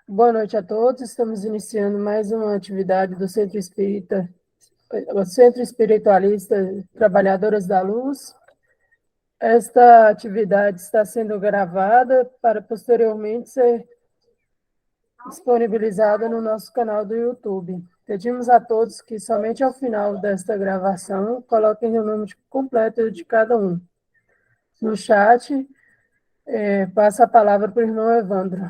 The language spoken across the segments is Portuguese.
Boa noite a todos. Estamos iniciando mais uma atividade do Centro Espírita, o Centro Espiritualista Trabalhadoras da Luz. Esta atividade está sendo gravada para posteriormente ser disponibilizada no nosso canal do YouTube. Pedimos a todos que somente ao final desta gravação coloquem o nome completo de cada um. No chat, passa a palavra para o irmão Evandro.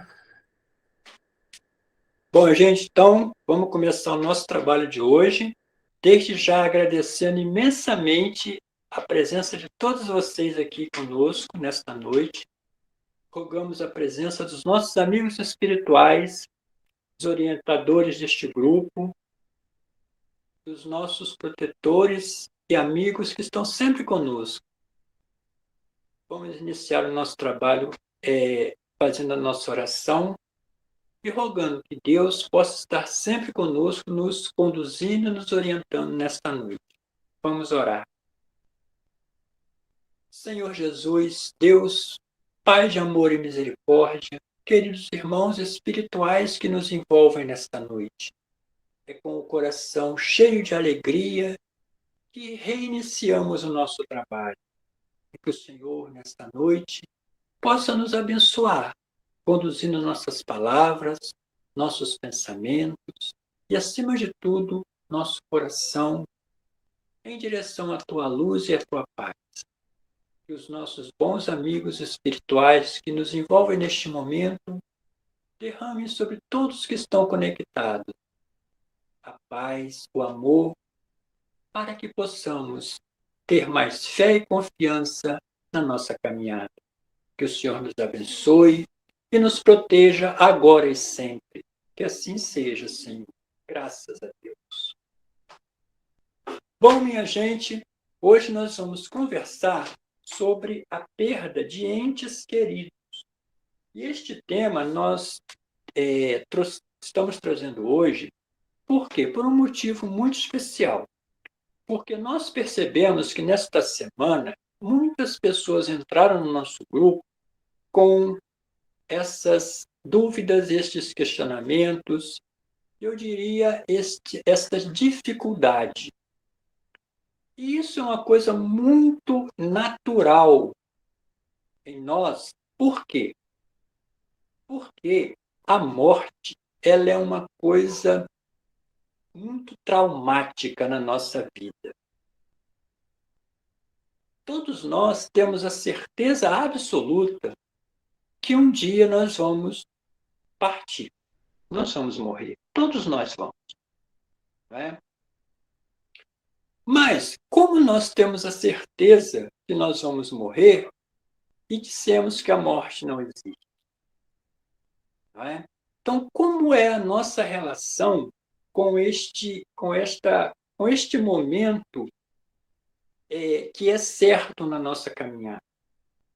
Bom, gente, então vamos começar o nosso trabalho de hoje. Desde já agradecendo imensamente a presença de todos vocês aqui conosco nesta noite. Rogamos a presença dos nossos amigos espirituais, os orientadores deste grupo, dos nossos protetores e amigos que estão sempre conosco. Vamos iniciar o nosso trabalho fazendo a nossa oração e rogando que Deus possa estar sempre conosco, nos conduzindo e nos orientando nesta noite. Vamos orar. Senhor Jesus, Deus, Pai de amor e misericórdia, queridos irmãos espirituais que nos envolvem nesta noite, é com o coração cheio de alegria que reiniciamos o nosso trabalho. E que o Senhor, nesta noite, possa nos abençoar, conduzindo nossas palavras, nossos pensamentos e, acima de tudo, nosso coração em direção à tua luz e à tua paz. Que os nossos bons amigos espirituais que nos envolvem neste momento derramem sobre todos que estão conectados a paz, o amor, para que possamos ter mais fé e confiança na nossa caminhada. Que o Senhor nos abençoe e nos proteja agora e sempre. Que assim seja, Senhor. Graças a Deus. Bom, minha gente, hoje nós vamos conversar sobre a perda de entes queridos. E este tema nós estamos trazendo hoje, por quê? Por um motivo muito especial. Porque nós percebemos que nesta semana muitas pessoas entraram no nosso grupo com essas dúvidas, estes questionamentos, eu diria esta dificuldade. E isso é uma coisa muito natural em nós. Por quê? Porque a morte ela é uma coisa muito traumática na nossa vida. Todos nós temos a certeza absoluta que um dia nós vamos partir, nós vamos morrer, todos nós vamos, não é? Mas, como nós temos a certeza que nós vamos morrer e dissemos que a morte não existe, não é? Então, como é a nossa relação com este momento que é certo na nossa caminhada?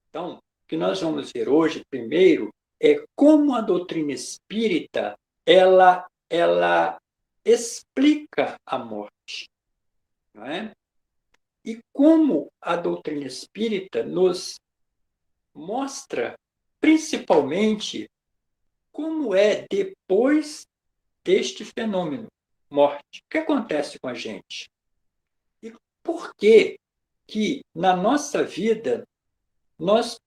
Então, o que nós vamos ver hoje, primeiro, é como a doutrina espírita ela explica a morte, não é? E como a doutrina espírita nos mostra, principalmente, como é depois deste fenômeno, morte. O que acontece com a gente? E por que que na nossa vida nós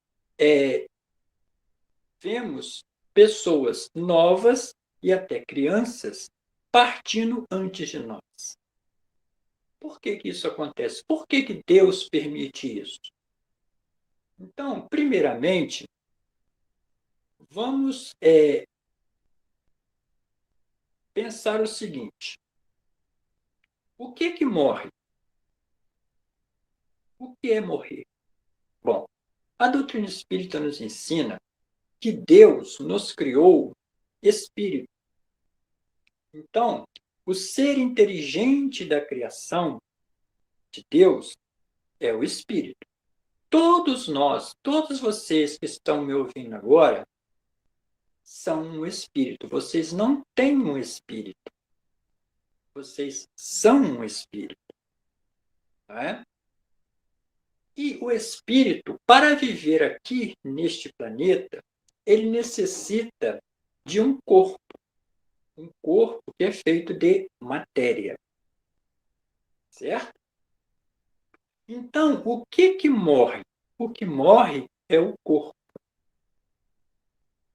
vemos pessoas novas e até crianças partindo antes de nós? Por que que isso acontece? Por que que Deus permite isso? Então, primeiramente, vamos pensar o seguinte: o que que morre? O que é morrer? Bom, a doutrina espírita nos ensina que Deus nos criou espírito. Então, o ser inteligente da criação de Deus é o espírito. Todos nós, todos vocês que estão me ouvindo agora, são um espírito. Vocês não têm um espírito. Vocês são um espírito. Não é? E o espírito, para viver aqui neste planeta, ele necessita de um corpo. um corpo que é feito de matéria, certo? Então, o que morre? O que morre é o corpo.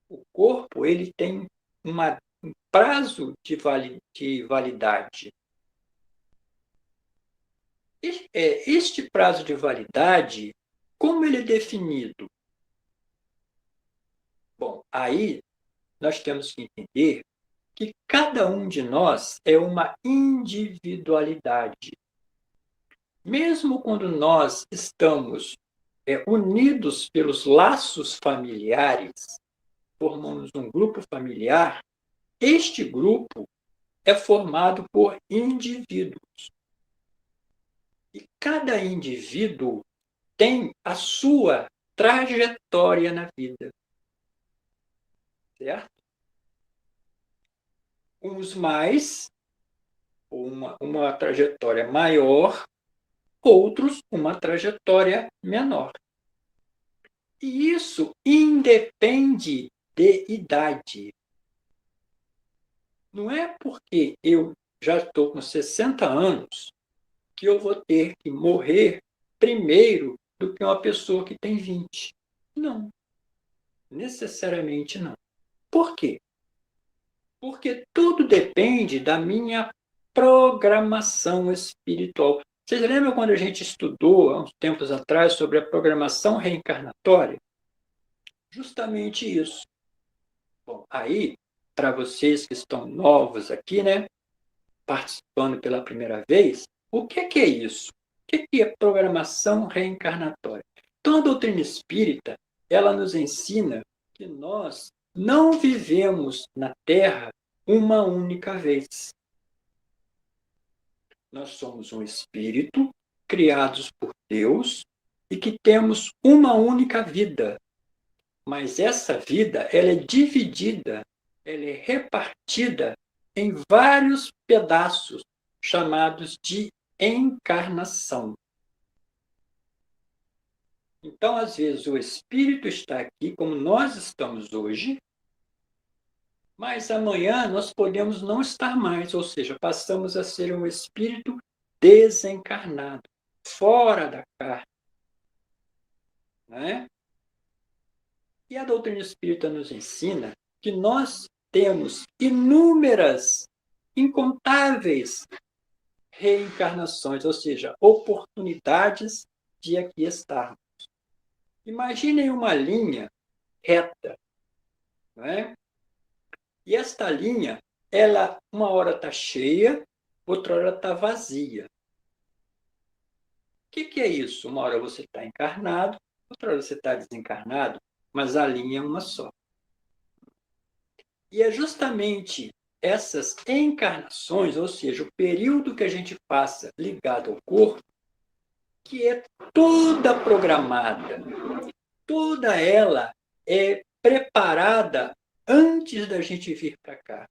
O corpo ele tem um prazo de validade. Este prazo de validade, como ele é definido? Bom, aí nós temos que entender que cada um de nós é uma individualidade. Mesmo quando nós estamos unidos pelos laços familiares, formamos um grupo familiar, este grupo é formado por indivíduos. E cada indivíduo tem a sua trajetória na vida, certo? Uns mais, uma trajetória maior, outros uma trajetória menor. E isso independe de idade. Não é porque eu já estou com 60 anos que eu vou ter que morrer primeiro do que uma pessoa que tem 20. Não, necessariamente não. Por quê? Porque tudo depende da minha programação espiritual. Vocês lembram quando a gente estudou, há uns tempos atrás, sobre a programação reencarnatória? Justamente isso. Bom, aí, para vocês que estão novos aqui, né, participando pela primeira vez, o que é isso? O que é programação reencarnatória? Então, a doutrina espírita, ela nos ensina que nós não vivemos na Terra uma única vez. Nós somos um espírito criados por Deus e que temos uma única vida. Mas essa vida, ela é dividida, ela é repartida em vários pedaços chamados de encarnação. Então, às vezes, o espírito está aqui, como nós estamos hoje, mas amanhã nós podemos não estar mais, ou seja, passamos a ser um espírito desencarnado, fora da carne. Né? E a doutrina espírita nos ensina que nós temos inúmeras, incontáveis reencarnações, ou seja, oportunidades de aqui estarmos. Imaginem uma linha reta, não é? E esta linha, ela uma hora está cheia, outra hora está vazia. O que é isso? Uma hora você está encarnado, outra hora você está desencarnado, mas a linha é uma só. E é justamente essas encarnações, ou seja, o período que a gente passa ligado ao corpo, que é toda programada, toda ela é preparada antes da gente vir para cá.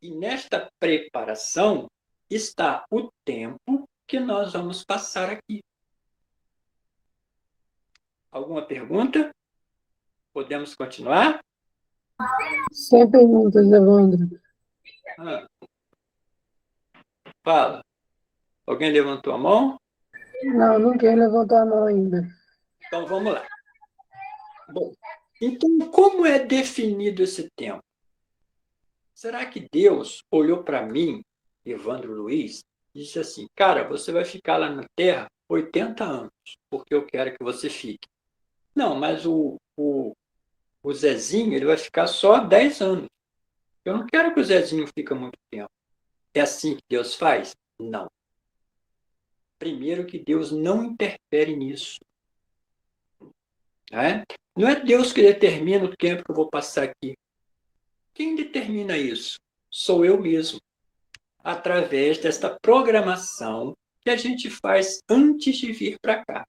E nesta preparação está o tempo que nós vamos passar aqui. Alguma pergunta? Podemos continuar? Sem perguntas, Evandro. Fala. Alguém levantou a mão? Não, ninguém levantou a mão ainda. Então vamos lá. Bom, então como é definido esse tempo? Será que Deus olhou para mim, Evandro Luiz, e disse assim, cara, você vai ficar lá na Terra 80 anos, porque eu quero que você fique. Não, mas o Zezinho ele vai ficar só 10 anos. Eu não quero que o Zezinho fique muito tempo. É assim que Deus faz? Não. Primeiro que Deus não interfere nisso. Né? Não é Deus que determina o tempo que eu vou passar aqui. Quem determina isso? Sou eu mesmo. Através desta programação que a gente faz antes de vir para cá.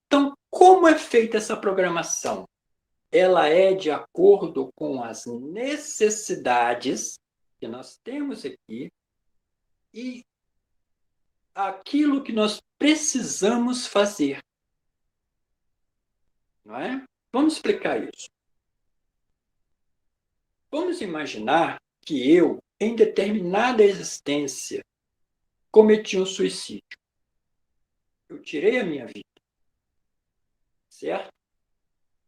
Então, como é feita essa programação? Ela é de acordo com as necessidades que nós temos aqui e aquilo que nós precisamos fazer. Não é? Vamos explicar isso. Vamos imaginar que eu, em determinada existência, cometi um suicídio. Eu tirei a minha vida, certo?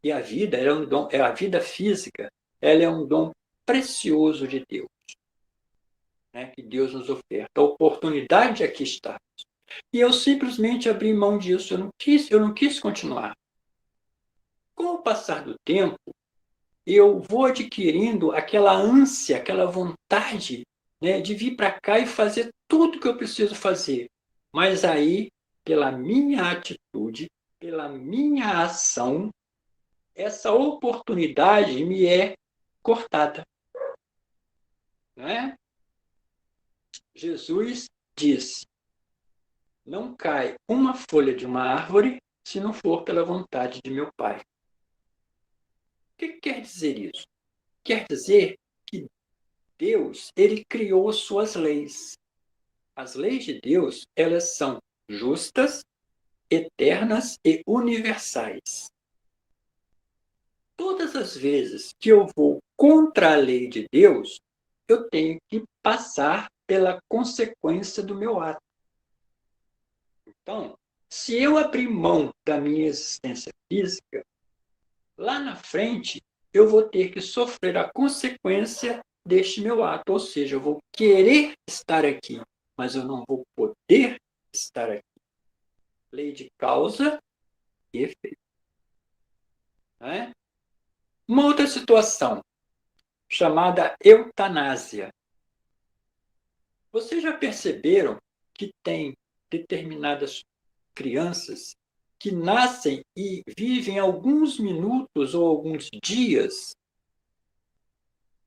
E a vida é um dom, a vida física, ela é um dom precioso de Deus, né, que Deus nos oferta. A oportunidade de aqui estar. E eu simplesmente abri mão disso, eu não quis continuar. Com o passar do tempo, eu vou adquirindo aquela ânsia, aquela vontade, né, de vir para cá e fazer tudo que eu preciso fazer. Mas aí, pela minha atitude, pela minha ação, essa oportunidade me é cortada. Não é? Jesus disse: não cai uma folha de uma árvore se não for pela vontade de meu Pai. O que quer dizer isso? Quer dizer que Deus, ele criou suas leis. As leis de Deus, elas são justas, eternas e universais. Todas as vezes que eu vou contra a lei de Deus, eu tenho que passar pela consequência do meu ato. Então, se eu abrir mão da minha existência física, lá na frente eu vou ter que sofrer a consequência deste meu ato. Ou seja, eu vou querer estar aqui, mas eu não vou poder estar aqui. Lei de causa e efeito. Né? Uma outra situação, chamada eutanásia. Vocês já perceberam que tem determinadas crianças que nascem e vivem alguns minutos ou alguns dias?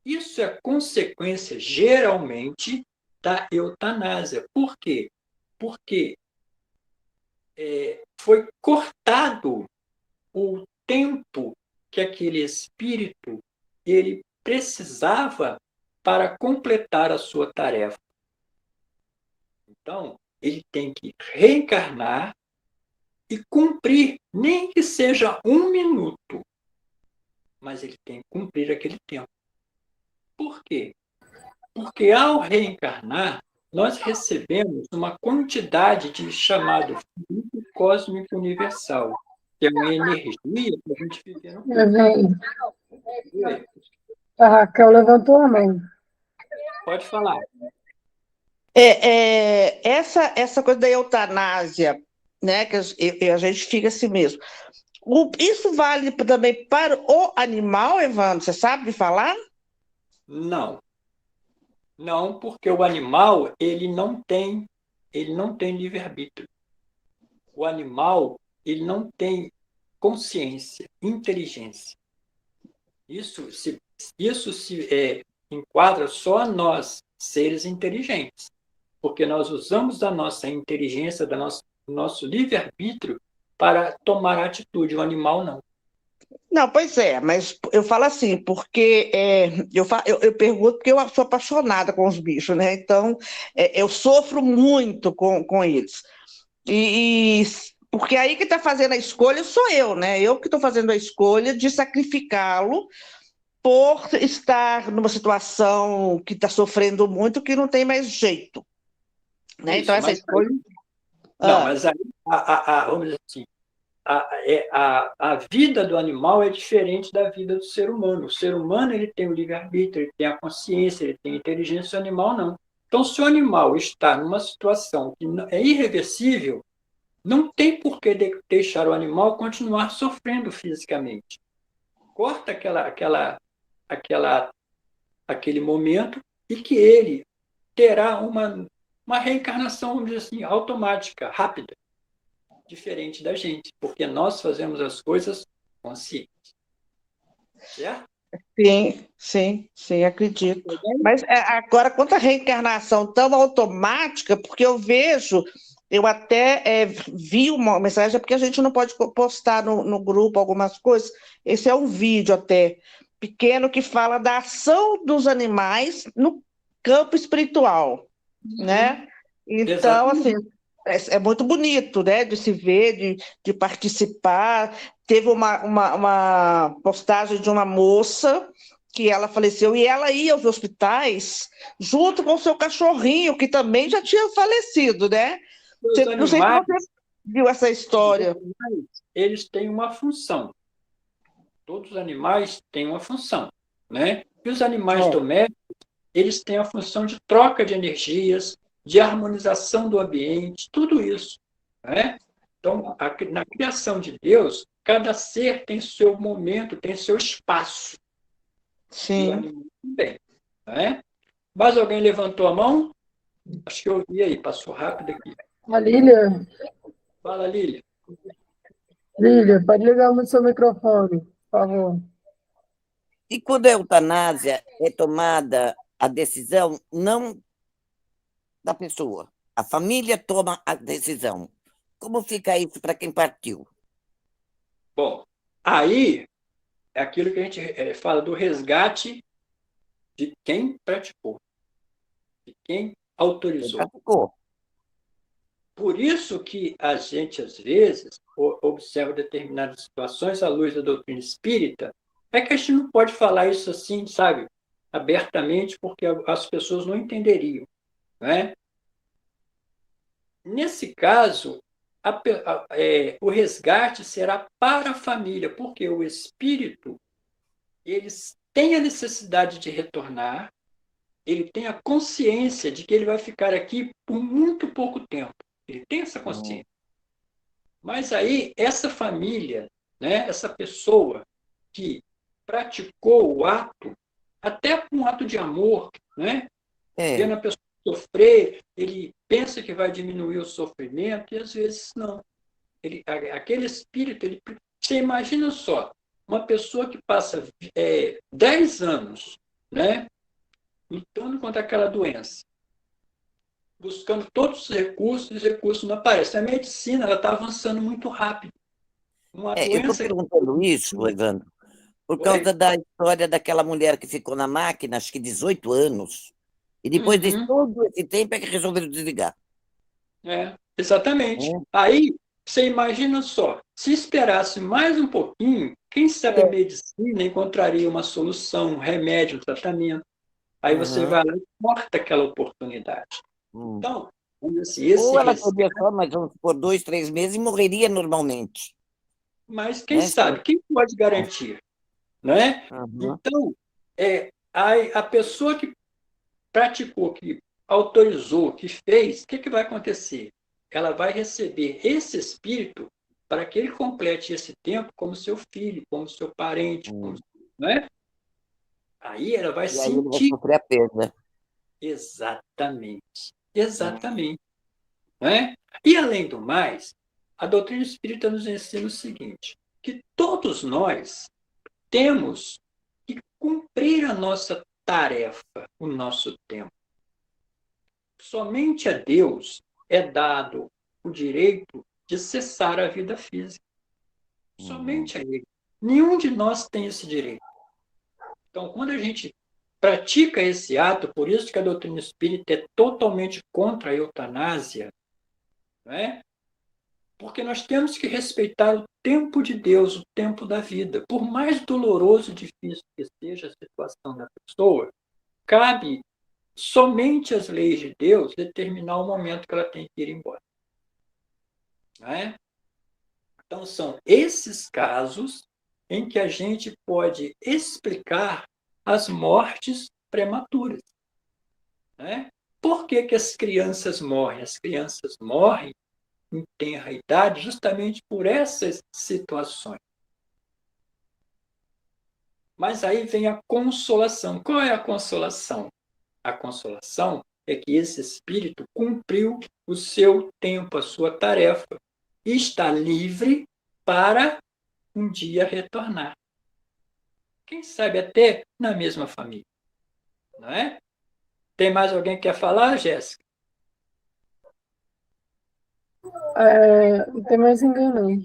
Isso é consequência, geralmente, da eutanásia. Por quê? Porque foi cortado o tempo que aquele espírito ele precisava para completar a sua tarefa. Então, ele tem que reencarnar e cumprir, nem que seja 1 minuto, mas ele tem que cumprir aquele tempo. Por quê? Porque ao reencarnar, nós recebemos uma quantidade de chamado fluido cósmico universal, que é uma energia que a gente vive no mundo. A Raquel levantou a mão. Pode falar. Essa coisa da eutanásia, né, que a gente fica assim mesmo. Isso vale também para o animal, Evandro? Você sabe de falar? Não. Não, porque o animal ele não tem livre-arbítrio. O animal ele não tem consciência, inteligência. Isso se enquadra só a nós, seres inteligentes, porque nós usamos da nossa inteligência, do nosso livre-arbítrio para tomar atitude. O animal não. Não, pois é, mas eu falo assim, porque eu pergunto porque eu sou apaixonada com os bichos, né? Então, eu sofro muito com eles. E porque aí que está fazendo a escolha sou eu, né? Eu que estou fazendo a escolha de sacrificá-lo por estar numa situação que está sofrendo muito, que não tem mais jeito. Né? Isso, então, essa escolha. Não, mas aí, vamos dizer assim, a vida do animal é diferente da vida do ser humano. O ser humano ele tem o livre-arbítrio, ele tem a consciência, ele tem a inteligência, o animal não. Então, se o animal está numa situação que é irreversível, não tem por que deixar o animal continuar sofrendo fisicamente. Corta aquele momento e que ele terá uma reencarnação, vamos dizer assim, automática, rápida, diferente da gente, porque nós fazemos as coisas conscientes. Certo? Sim, acredito. Mas agora, quanto à reencarnação tão automática, porque eu até vi uma mensagem, porque a gente não pode postar no grupo algumas coisas. Esse é um vídeo até pequeno que fala da ação dos animais no campo espiritual, né? Então, assim, é muito bonito, né, de se ver, de participar. Teve uma postagem de uma moça que ela faleceu, e ela ia aos hospitais junto com o seu cachorrinho, que também já tinha falecido, né? Os Não sei se animais, você viu essa os história. animais, eles têm uma função. Todos os animais têm uma função, né? E os animais É. domésticos, eles têm a função de troca de energias, de harmonização do ambiente, tudo isso, né? Então, na criação de Deus, cada ser tem seu momento, tem seu espaço. E o Sim. animal também, né? Mais alguém levantou a mão? Acho que eu vi aí, passou rápido aqui. A Lília, Fala, Lília. Lília, pode ligar o seu microfone, por favor. E quando a eutanásia é tomada a decisão não da pessoa, a família toma a decisão. Como fica isso para quem partiu? Bom, aí é aquilo que a gente fala do resgate de quem praticou, de quem Quem autorizou. praticou? Por isso que a gente, às vezes, observa determinadas situações à luz da doutrina espírita, é que a gente não pode falar isso assim, sabe, abertamente, porque as pessoas não entenderiam, né? Nesse caso, o resgate será para a família, porque o espírito, eles têm a necessidade de retornar, ele tem a consciência de que ele vai ficar aqui por muito pouco tempo. Ele tem essa consciência. Mas aí, essa família, né, essa pessoa que praticou o ato, até um ato de amor, né, vendo a pessoa sofrer, ele pensa que vai diminuir o sofrimento, e às vezes não. Aquele espírito, você imagina só, uma pessoa que passa 10 anos, né, lutando contra aquela doença, buscando todos os recursos não aparecem. A medicina está avançando muito rápido. Uma Eu estou doença. perguntando isso, Evandro, por Oi? causa da história daquela mulher que ficou na máquina, acho que 18 anos, e depois de Uhum. todo esse tempo é que resolveram desligar. Exatamente. Né? Aí, você imagina só, se esperasse mais um pouquinho, quem sabe a medicina encontraria uma solução, um remédio, um tratamento. Aí você Uhum. vai lá e corta aquela oportunidade. Hum. Então, assim, esse Ou ela resgate, teria só mais vamos por 2, 3 meses e morreria normalmente. mas quem Né? sabe? Quem pode garantir? Né? Uhum. Então, a pessoa que praticou, que autorizou, que fez, o que vai acontecer? Ela vai receber esse espírito para que ele complete esse tempo como seu filho, como seu parente, né? Aí ela vai E aí ele vai sentir sofrer a perda. exatamente, exatamente, né? E além do mais, a doutrina espírita nos ensina o seguinte, que todos nós temos que cumprir a nossa tarefa, o nosso tempo. Somente a Deus é dado o direito de cessar a vida física. Somente a Ele. Nenhum de nós tem esse direito. Então, quando a gente pratica esse ato, por isso que a doutrina espírita é totalmente contra a eutanásia, né? Porque nós temos que respeitar o tempo de Deus, o tempo da vida. Por mais doloroso e difícil que seja a situação da pessoa, cabe somente às leis de Deus determinar o momento que ela tem que ir embora. Né? Então, são esses casos em que a gente pode explicar as mortes prematuras. Né? Por que, que as crianças morrem? As crianças morrem em tenra idade justamente por essas situações. Mas aí vem a consolação. Qual é a consolação? A consolação é que esse espírito cumpriu o seu tempo, a sua tarefa, e está livre para um dia retornar. Quem sabe até na mesma família. Não é? Tem mais alguém que quer falar, Jéssica? Não tem mais ninguém, não.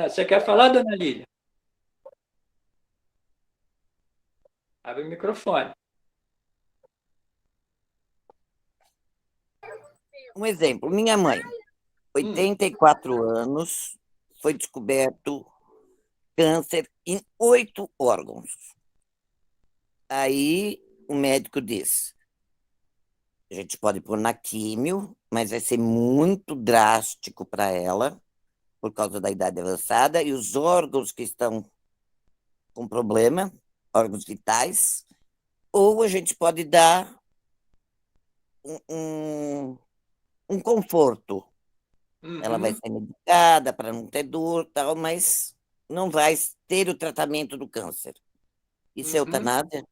Você quer falar, dona Lília? Abre o microfone. Um exemplo, minha mãe, 84 anos, foi descoberto câncer em 8 órgãos. Aí o médico disse: a gente pode pôr na químio, mas vai ser muito drástico para ela, por causa da idade avançada, e os órgãos que estão com problema, órgãos vitais, ou a gente pode dar um conforto. Ela vai Uhum. ser medicada para não ter dor, tal, mas não vai ter o tratamento do câncer. Isso é Uhum. eutanásia?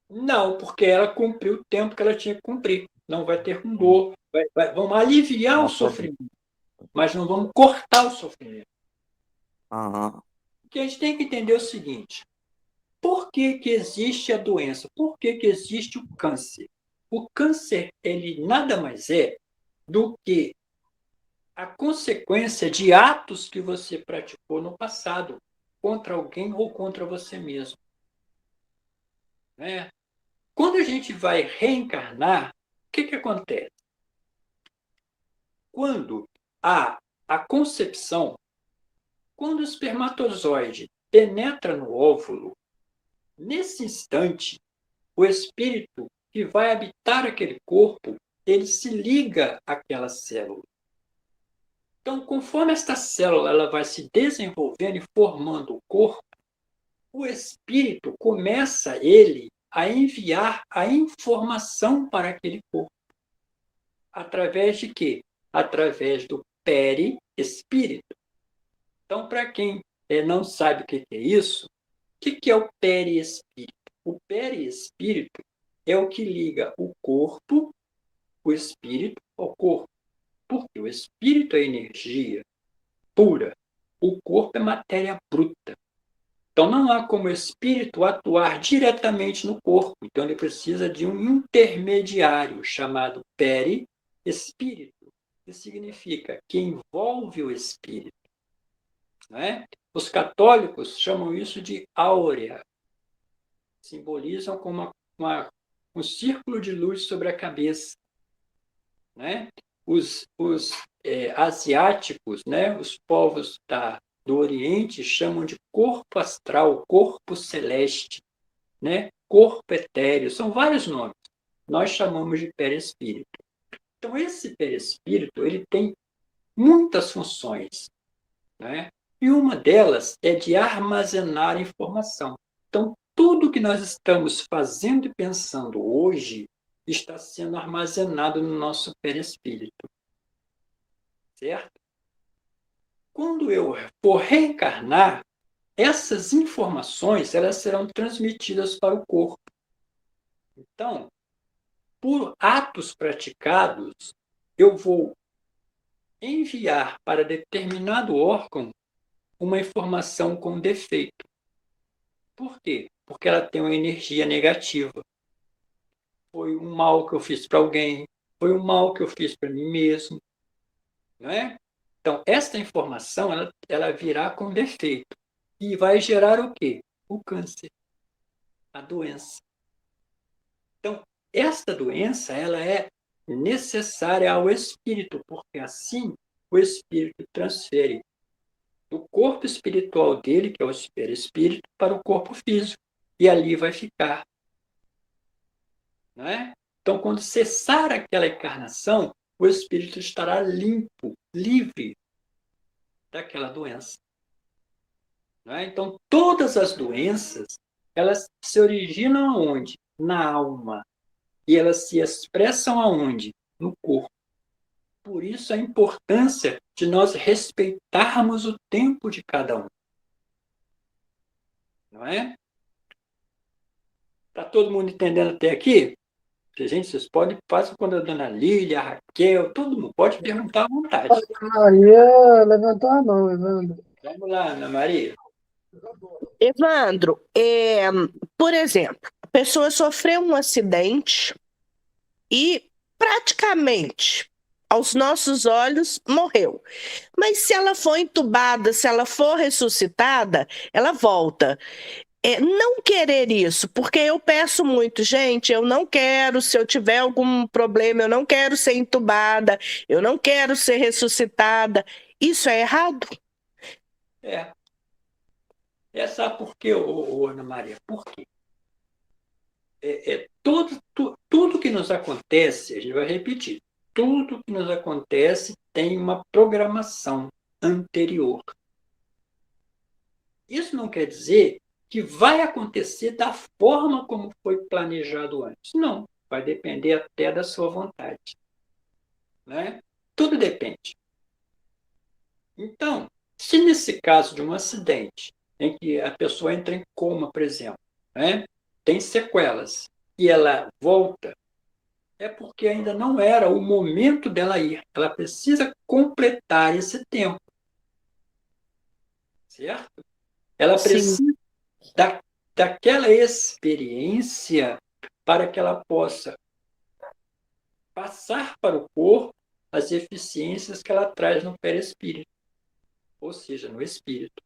Não, porque ela cumpriu o tempo que ela tinha que cumprir. Não vai ter com dor. Vamos aliviar o Não pode. sofrimento, mas não vamos cortar o sofrimento. Aham. Porque a gente tem que entender o seguinte: por que que existe a doença? Por que que existe o câncer? O câncer, ele nada mais é do que a consequência de atos que você praticou no passado contra alguém ou contra você mesmo, né? Quando a gente vai reencarnar, o que que acontece? Quando há a concepção, quando o espermatozoide penetra no óvulo, nesse instante, o espírito que vai habitar aquele corpo, ele se liga àquela célula. Então, conforme esta célula ela vai se desenvolvendo e formando o corpo, o espírito começa ele a enviar a informação para aquele corpo. Através de quê? Através do perispírito. Então, para quem não sabe o que é isso, o que é o perispírito? O perispírito é o que liga o corpo, o espírito, ao corpo. Porque o espírito é energia pura, o corpo é matéria bruta. Então, não há como o espírito atuar diretamente no corpo. Então, ele precisa de um intermediário chamado perispírito, que significa que envolve o espírito. Né? Os católicos chamam isso de áurea. Simbolizam como um círculo de luz sobre a cabeça. Né? Os asiáticos, né? Os povos do Oriente chamam de corpo astral, corpo celeste, né? Corpo etéreo, são vários nomes. Nós chamamos de perispírito. Então, esse perispírito ele tem muitas funções, né? E uma delas é de armazenar informação. Então, tudo que nós estamos fazendo e pensando hoje está sendo armazenado no nosso perispírito. Certo? Quando eu for reencarnar, essas informações elas serão transmitidas para o corpo. Então, por atos praticados, eu vou enviar para determinado órgão uma informação com defeito. Por quê? Porque ela tem uma energia negativa. Foi um mal que eu fiz para alguém, foi um mal que eu fiz para mim mesmo, não é? Então, esta informação ela virá com defeito e vai gerar o quê? O câncer, a doença. Então, esta doença ela é necessária ao espírito, porque assim o espírito transfere do corpo espiritual dele, que é o perispírito, para o corpo físico. E ali vai ficar. Não é? Então, quando cessar aquela encarnação, o espírito estará limpo, livre daquela doença. Não é? Então, todas as doenças, elas se originam aonde? Na alma. E elas se expressam aonde? No corpo. Por isso a importância de nós respeitarmos o tempo de cada um. Não é? Está todo mundo entendendo até aqui? Gente, vocês podem, façam quando a dona Lília, a Raquel, todo mundo pode perguntar à vontade. Maria levantou a mão, Evandro. Vamos lá, Ana Maria. Evandro, por exemplo, a pessoa sofreu um acidente e praticamente, aos nossos olhos, morreu. Mas se ela for entubada, se ela for ressuscitada, ela volta. Não querer isso, porque eu peço muito, gente, eu não quero, se eu tiver algum problema, eu não quero ser entubada, eu não quero ser ressuscitada. Isso é errado? Sabe por quê, Ana Maria? Por quê? tudo que nos acontece, a gente vai repetir, tudo que nos acontece tem uma programação anterior. Isso não quer dizer que vai acontecer da forma como foi planejado antes. Não, vai depender até da sua vontade. Né? Tudo depende. Então, se nesse caso de um acidente, em que a pessoa entra em coma, por exemplo, né? Tem sequelas, e ela volta, é porque ainda não era o momento dela ir. Ela precisa completar esse tempo. Certo? Ela Sim. precisa daquela experiência para que ela possa passar para o corpo as eficiências que ela traz no perispírito, ou seja, no espírito.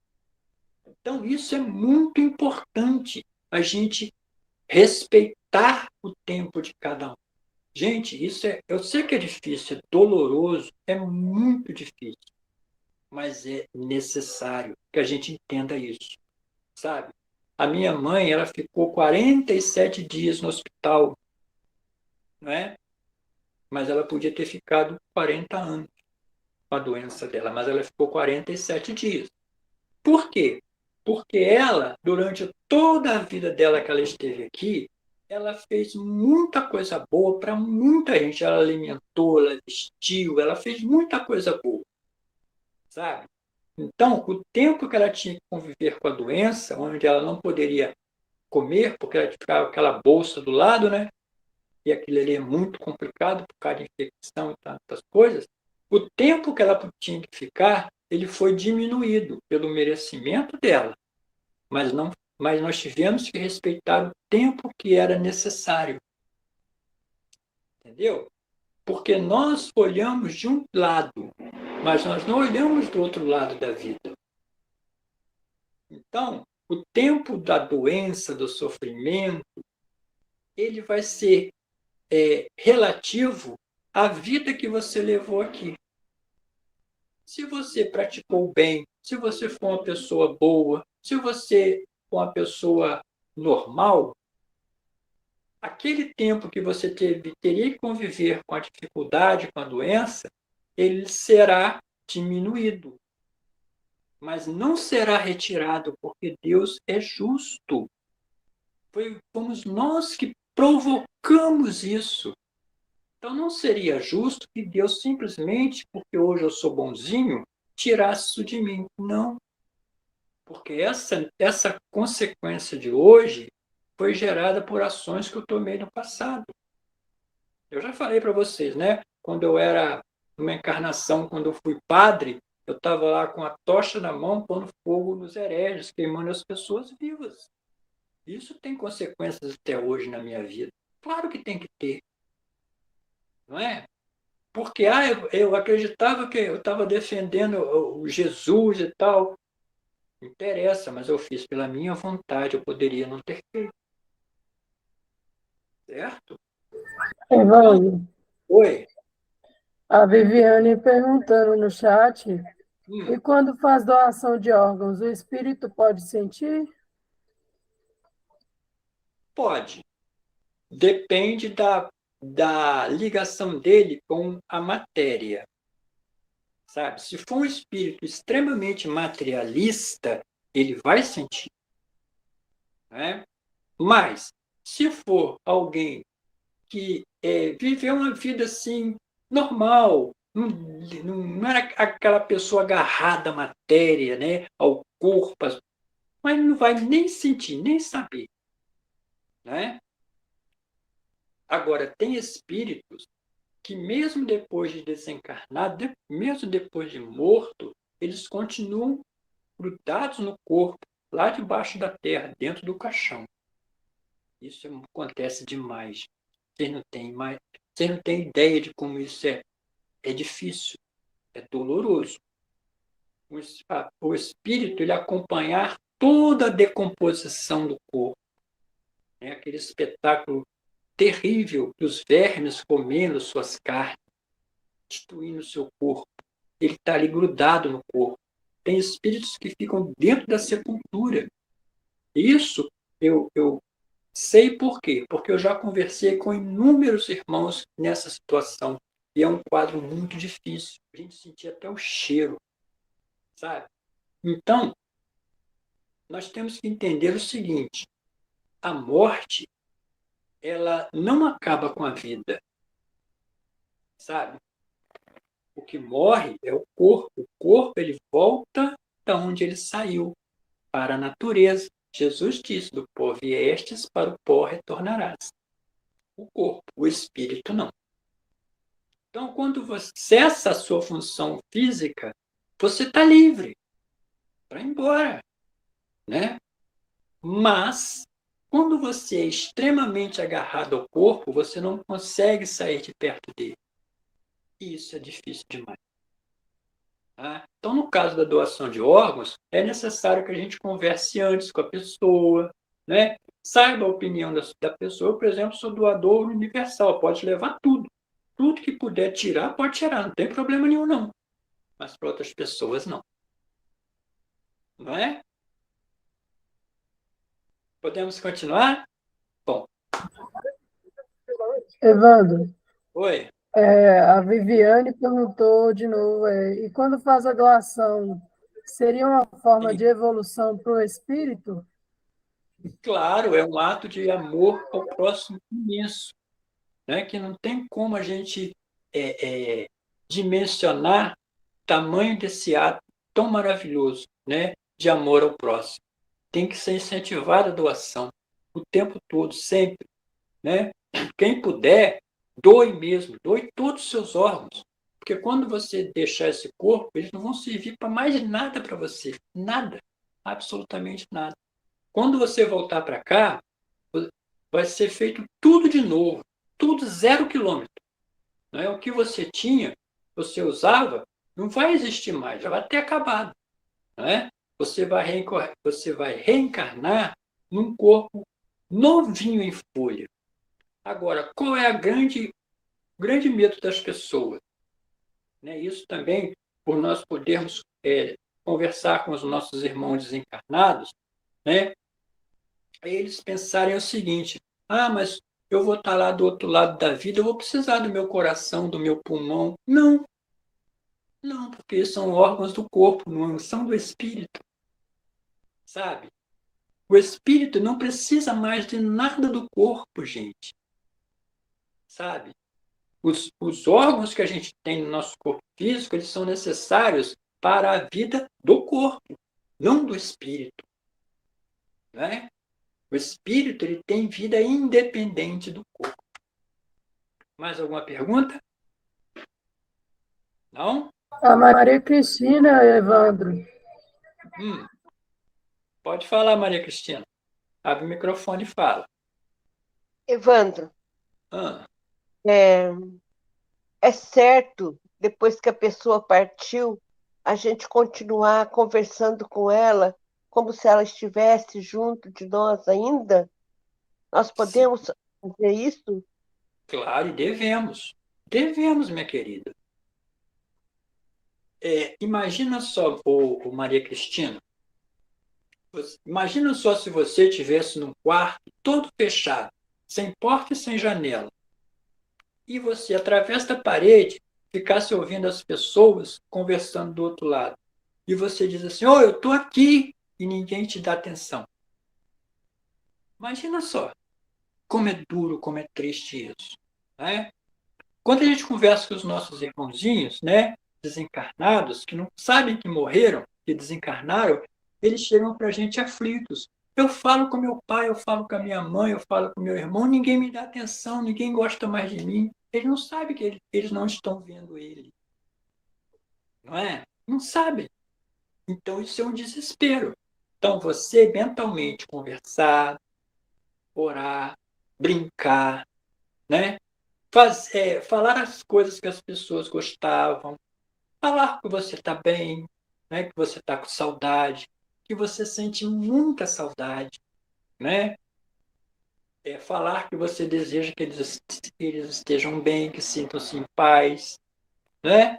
Então, isso é muito importante, a gente respeitar o tempo de cada um. Gente, eu sei que é difícil, é doloroso, é muito difícil, mas é necessário que a gente entenda isso, sabe? A minha mãe, ela ficou 47 dias no hospital, não é? Mas ela podia ter ficado 40 anos com a doença dela, mas ela ficou 47 dias. Por quê? Porque ela, durante toda a vida dela que ela esteve aqui, ela fez muita coisa boa para muita gente. Ela alimentou, ela vestiu, ela fez muita coisa boa, sabe? Então, o tempo que ela tinha que conviver com a doença, onde ela não poderia comer, porque ela ficava com aquela bolsa do lado, né? E aquilo ali é muito complicado por causa de infecção e tantas coisas, o tempo que ela tinha que ficar, ele foi diminuído pelo merecimento dela, mas nós tivemos que respeitar o tempo que era necessário, entendeu? Porque nós olhamos de um lado, mas nós não olhamos do outro lado da vida. Então, o tempo da doença, do sofrimento, ele vai ser relativo à vida que você levou aqui. Se você praticou bem, se você for uma pessoa boa, se você for uma pessoa normal, aquele tempo que você teria que conviver com a dificuldade, com a doença, ele será diminuído, mas não será retirado, porque Deus é justo. Fomos nós que provocamos isso. Então não seria justo que Deus simplesmente, porque hoje eu sou bonzinho, tirasse isso de mim. Não. Porque essa consequência de hoje foi gerada por ações que eu tomei no passado. Eu já falei para vocês, né? Quando eu era numa encarnação, quando eu fui padre, eu estava lá com a tocha na mão, pondo fogo nos hereges, queimando as pessoas vivas. Isso tem consequências até hoje na minha vida. Claro que tem que ter. Não é? Porque eu acreditava que eu estava defendendo o Jesus e tal. Não interessa, mas eu fiz pela minha vontade, eu poderia não ter feito. Certo? Evandro, Oi. a Viviane perguntando no chat, e Hum, quando faz doação de órgãos, o espírito pode sentir? pode. Depende da ligação dele com a matéria. Sabe? Se for um espírito extremamente materialista, ele vai sentir. Né? Mas, se for alguém que viveu uma vida assim, normal, não era aquela pessoa agarrada à matéria, né? Ao corpo, mas não vai nem sentir, nem saber. Né? Agora, tem espíritos que mesmo depois de desencarnado, mesmo depois de morto, eles continuam grudados no corpo, lá debaixo da terra, dentro do caixão. Isso acontece demais. Vocês não têm ideia de como isso é difícil, é doloroso. O espírito ele acompanhar toda a decomposição do corpo, né? Aquele espetáculo terrível dos vermes comendo suas carnes, destruindo o seu corpo. Ele está ali grudado no corpo. Tem espíritos que ficam dentro da sepultura. Isso eu Sei por quê, porque eu já conversei com inúmeros irmãos nessa situação, e é um quadro muito difícil. A gente sentia até o cheiro, sabe? Então, nós temos que entender o seguinte: a morte, ela não acaba com a vida, sabe? O que morre é o corpo. O corpo, ele volta da onde ele saiu, para a natureza. Jesus disse: do pó viestes, para o pó retornarás. O corpo, o espírito não. Então, quando você cessa a sua função física, você está livre para ir embora, né? Mas, quando você é extremamente agarrado ao corpo, você não consegue sair de perto dele. E isso é difícil demais. Tá? Então, no caso da doação de órgãos, é necessário que a gente converse antes com a pessoa, né? Saiba a opinião da pessoa. Eu, por exemplo, sou doador universal, pode levar tudo. Tudo que puder tirar, pode tirar, não tem problema nenhum, não. Mas para outras pessoas, não. Não é? Podemos continuar? Bom, Evandro, oi. a Viviane perguntou de novo, e quando faz a doação, seria uma forma de evolução para o espírito? Claro, é um ato de amor ao próximo imenso, né? Que não tem como a gente dimensionar o tamanho desse ato tão maravilhoso, né? De amor ao próximo. Tem que ser incentivada a doação o tempo todo, sempre, né? Quem puder, doe mesmo, doe todos os seus órgãos. Porque quando você deixar esse corpo, eles não vão servir para mais nada para você. Nada. Absolutamente nada. Quando você voltar para cá, vai ser feito tudo de novo. Tudo 0 quilômetro. Não é? O que você tinha, você usava, não vai existir mais. Já vai ter acabado. Não é? Você vai reencarnar num corpo novinho em folha. Agora, qual é o grande medo das pessoas? Né? Isso também, por nós podermos conversar com os nossos irmãos desencarnados, né? Eles pensarem o seguinte: ah, mas eu vou estar lá do outro lado da vida, eu vou precisar do meu coração, do meu pulmão. Não, não, porque são órgãos do corpo, não são do espírito, sabe? O espírito não precisa mais de nada do corpo, gente, sabe? Os órgãos que a gente tem no nosso corpo físico, eles são necessários para a vida do corpo, não do espírito, né? O espírito, ele tem vida independente do corpo. Mais alguma pergunta? Não? A Maria Cristina, Evandro. Pode falar, Maria Cristina. Abre o microfone e fala. Evandro, Ah, é certo, depois que a pessoa partiu, a gente continuar conversando com ela como se ela estivesse junto de nós ainda? Nós sim, podemos fazer isso? claro, e devemos. Devemos, minha querida. Imagina só, Maria Cristina, imagina só se você estivesse num quarto todo fechado, sem porta e sem janela, e você, através da parede, ficasse ouvindo as pessoas conversando do outro lado. E você diz assim: oh, eu estou aqui, e ninguém te dá atenção. Imagina só como é duro, como é triste isso, né? Quando a gente conversa com os nossos irmãozinhos, né, desencarnados, que não sabem que morreram, que desencarnaram, eles chegam para a gente aflitos. Eu falo com meu pai, eu falo com a minha mãe, eu falo com meu irmão, ninguém me dá atenção, ninguém gosta mais de mim. Eles não sabem que eles não estão vendo ele. Não é? Não sabem. Então, isso é um desespero. Então, você mentalmente conversar, orar, brincar, né? Falar as coisas que as pessoas gostavam, falar que você está bem, né? Que você está com saudade, que você sente muita saudade, né? Falar que você deseja que eles estejam bem, que sintam-se em paz, né?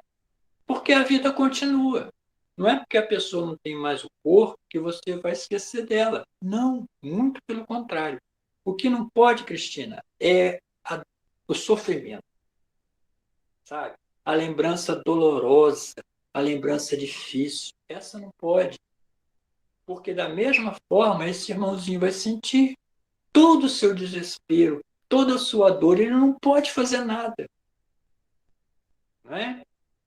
Porque a vida continua. Não é porque a pessoa não tem mais o corpo que você vai esquecer dela. Não, muito pelo contrário. O que não pode, Cristina, é o sofrimento, sabe? A lembrança dolorosa, a lembrança difícil. Essa não pode. Porque da mesma forma, esse irmãozinho vai sentir todo o seu desespero, toda a sua dor, ele não pode fazer nada. Não é?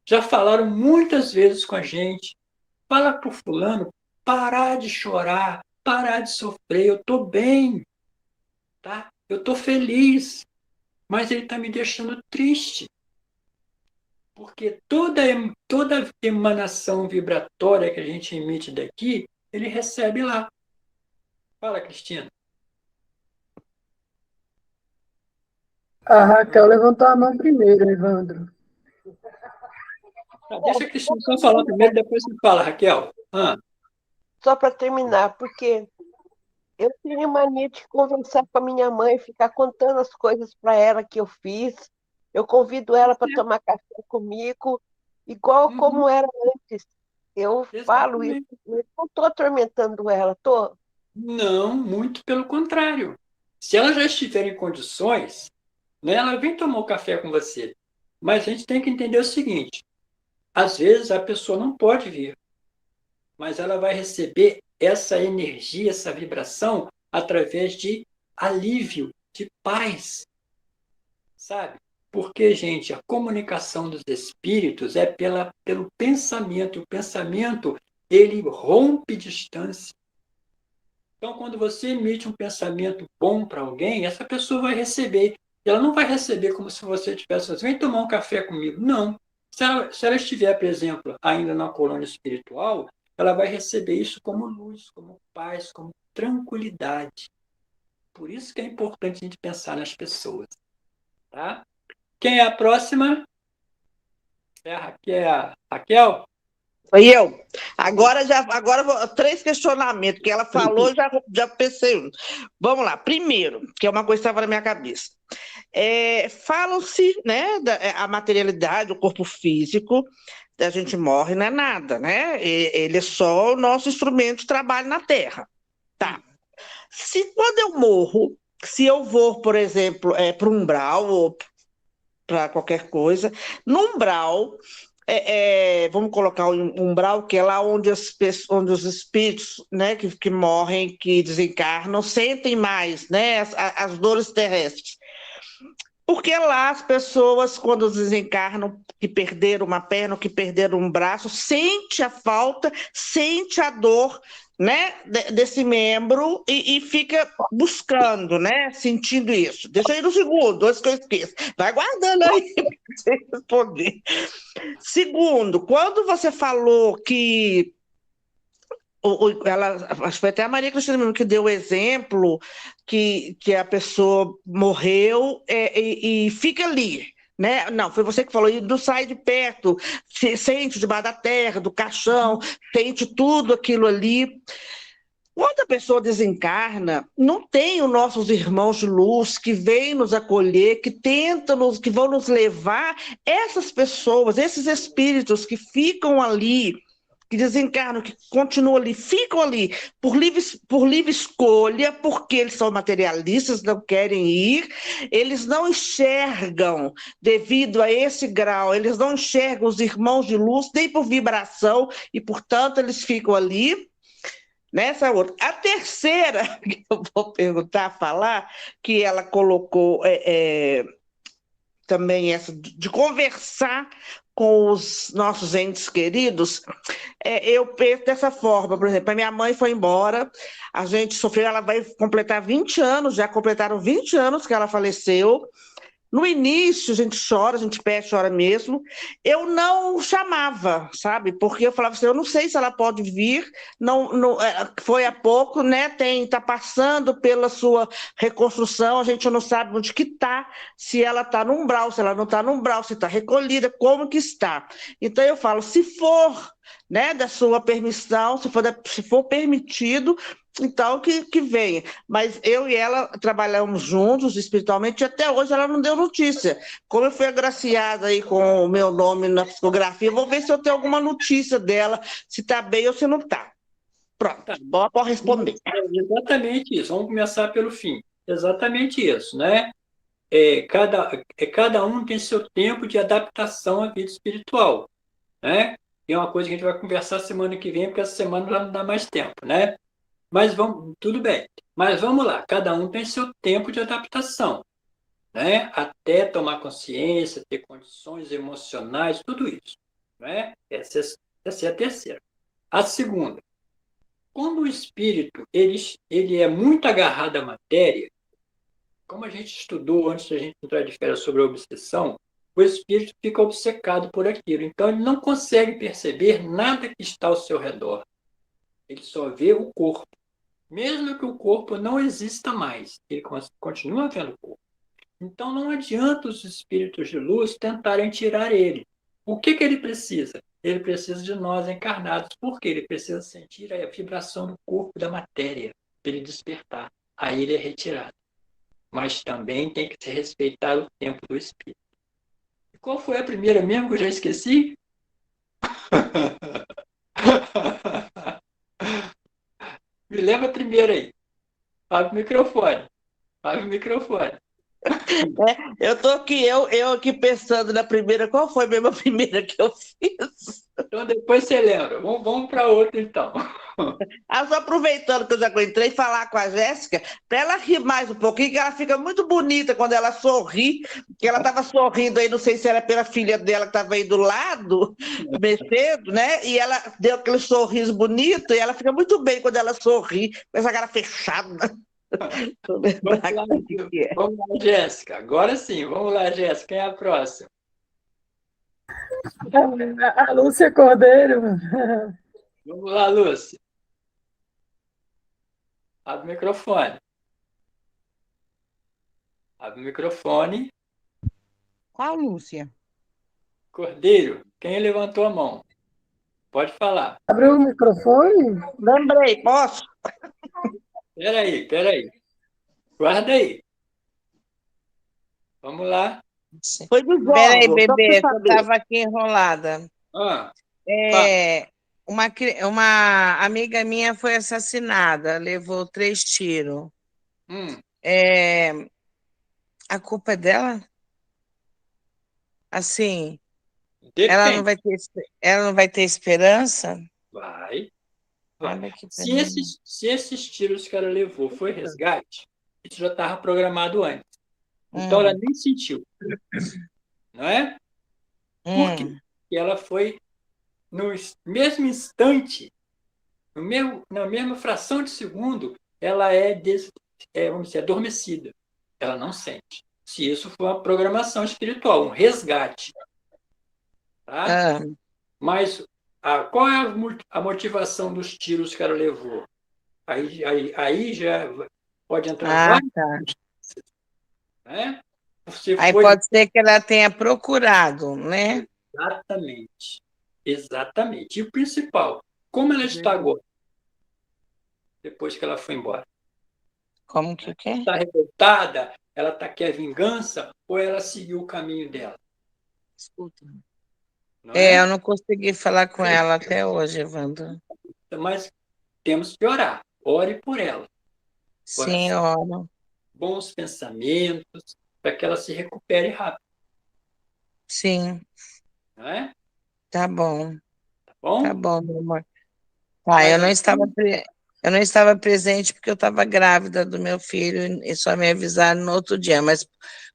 Já falaram muitas vezes com a gente, fala para o fulano parar de chorar, parar de sofrer, eu estou bem, tá? Eu estou feliz, mas ele está me deixando triste. Porque toda emanação vibratória que a gente emite daqui, ele recebe lá. Fala, Cristina. A Raquel levantou a mão primeiro, Evandro. Deixa a Cristina só falar primeiro, depois você fala, Raquel. Só para terminar, porque eu tenho mania de conversar com a minha mãe, ficar contando as coisas para ela que eu fiz. Eu convido ela para tomar café comigo, igual como era antes. Eu falo isso, eu não estou atormentando ela, estou? Não, muito pelo contrário. Se ela já estiver em condições, né, ela vem tomar um café com você. Mas a gente tem que entender o seguinte: às vezes a pessoa não pode vir, mas ela vai receber essa energia, essa vibração, através de alívio, de paz, sabe? Porque, gente, a comunicação dos espíritos é pelo pensamento. O pensamento, ele rompe distância. Então, quando você emite um pensamento bom para alguém, essa pessoa vai receber. Ela não vai receber como se você tivesse assim, vem tomar um café comigo. Não. Se ela estiver, por exemplo, ainda na colônia espiritual, ela vai receber isso como luz, como paz, como tranquilidade. Por isso que é importante a gente pensar nas pessoas. Tá? Quem é a próxima? É a Raquel? Foi eu. Agora, 3 questionamentos que ela falou, já pensei. Vamos lá. Primeiro, que é uma coisa que estava na minha cabeça. Falam-se, né, a materialidade, o corpo físico, a gente morre, não é nada, né? Ele é só o nosso instrumento de trabalho na Terra. Tá. Se quando eu morro, se eu vou, por exemplo, para um umbral ou para qualquer coisa, no umbral, vamos colocar um umbral, que é lá onde os espíritos, né, que morrem, que desencarnam, sentem mais, né, as dores terrestres. Porque lá as pessoas, quando desencarnam, que perderam uma perna, que perderam um braço, sente a falta, sente a dor, né, desse membro e fica buscando, né, sentindo isso. Deixa aí no segundo, antes que eu esqueça. Vai guardando aí para você responder. Segundo, quando você falou que acho que foi até a Maria Cristina mesmo que deu o exemplo que a pessoa morreu e fica ali, né? Não, foi você que falou, e não sai de perto, sente debaixo da terra, do caixão, sente tudo aquilo ali. Quando a pessoa desencarna, não tem os nossos irmãos de luz que vêm nos acolher, que vão nos levar. Essas pessoas, esses espíritos que ficam ali, que desencarnam, que continuam ali, ficam ali por livre escolha, porque eles são materialistas, não querem ir, eles não enxergam, devido a esse grau, eles não enxergam os irmãos de luz, nem por vibração, e, portanto, eles ficam ali. Nessa outra. A terceira, que eu vou falar, que ela colocou também essa de conversar com os nossos entes queridos, eu penso dessa forma. Por exemplo, a minha mãe foi embora, a gente sofreu, ela vai completar 20 anos, já completaram 20 anos que ela faleceu. No início, a gente chora, a gente pede, chora mesmo. Eu não chamava, sabe? Porque eu falava assim, eu não sei se ela pode vir, foi há pouco, né? Está passando pela sua reconstrução, a gente não sabe onde que está, se ela está no umbral, se ela não está no umbral, se está recolhida, como que está. Então eu falo, se for, né, da sua permissão, se for permitido, então que venha. Mas eu e ela trabalhamos juntos espiritualmente e até hoje ela não deu notícia. Como eu fui agraciada aí com o meu nome na psicografia, vou ver se eu tenho alguma notícia dela, se está bem ou se não está. Pronto, pode responder. É exatamente isso. Vamos começar pelo fim. Exatamente isso, né? Cada um tem seu tempo de adaptação à vida espiritual, né? E é uma coisa que a gente vai conversar semana que vem, porque essa semana já não dá mais tempo, né? Mas vamos, tudo bem. Mas vamos lá, cada um tem seu tempo de adaptação, né? Até tomar consciência, ter condições emocionais, tudo isso, né? Essa é a terceira. A segunda, quando o espírito ele é muito agarrado à matéria, como a gente estudou antes da gente entrar de férias sobre a obsessão, o espírito fica obcecado por aquilo. Então, ele não consegue perceber nada que está ao seu redor. Ele só vê o corpo. Mesmo que o corpo não exista mais, ele continua vendo o corpo. Então, não adianta os espíritos de luz tentarem tirar ele. O que ele precisa? Ele precisa de nós encarnados, porque ele precisa sentir a vibração do corpo, da matéria, para ele despertar. Aí ele é retirado. Mas também tem que se respeitar o tempo do espírito. E qual foi a primeira mesmo que eu já esqueci? Me lembra a primeira aí. Abre o microfone. Abre o microfone. Eu tô aqui, eu aqui pensando na primeira, qual foi mesmo a primeira que eu fiz? Então depois você lembra. Vamos para outra então. Só aproveitando que eu já entrei, falar com a Jéssica, para ela rir mais um pouquinho, que ela fica muito bonita quando ela sorri, que ela estava sorrindo aí, não sei se era pela filha dela que estava aí do lado, mexendo, né? E ela deu aquele sorriso bonito, e ela fica muito bem quando ela sorri, com essa cara fechada. Vamos lá, Jéssica. Agora sim, vamos lá, Jéssica. Quem é a próxima? A Lúcia Cordeiro. Vamos lá, Lúcia. Abre o microfone. Abre o microfone. Qual Lúcia? Cordeiro, quem levantou a mão? Pode falar. Abriu o microfone? Lembrei, posso? Peraí. Guarda aí. Vamos lá. Foi dos Peraí, órgãos, só bebê, pra eu saber. estava aqui enrolada. Fala. Uma amiga minha foi assassinada, levou 3 tiros. É, a culpa é dela? Assim, ela não Depende. ela não vai ter esperança? Vai. Olha que Se esses tiros que ela levou foi resgate, isso já estava programado antes. Então ela nem sentiu. Não é? Por quê? Porque ela foi no mesmo instante, na mesma fração de segundo, ela vamos dizer, adormecida. Ela não sente. Se isso for uma programação espiritual, um resgate. Tá? Mas qual é a motivação dos tiros que ela levou? Aí já pode entrar vários. Né? Aí pode ser que ela tenha procurado, né? Exatamente. E o principal, como ela está agora, depois que ela foi embora? Como que quer? Está revoltada? Ela quer vingança? Ou ela seguiu o caminho dela? Escuta. Não é? Eu não consegui falar com ela até hoje, Evandro. Mas temos que orar. Ore por ela. Sim, oro. Bons pensamentos, para que ela se recupere rápido. Sim. Não é? Tá bom. Tá bom? Tá bom, meu amor. Tá, eu não estava presente porque eu estava grávida do meu filho e só me avisaram no outro dia, mas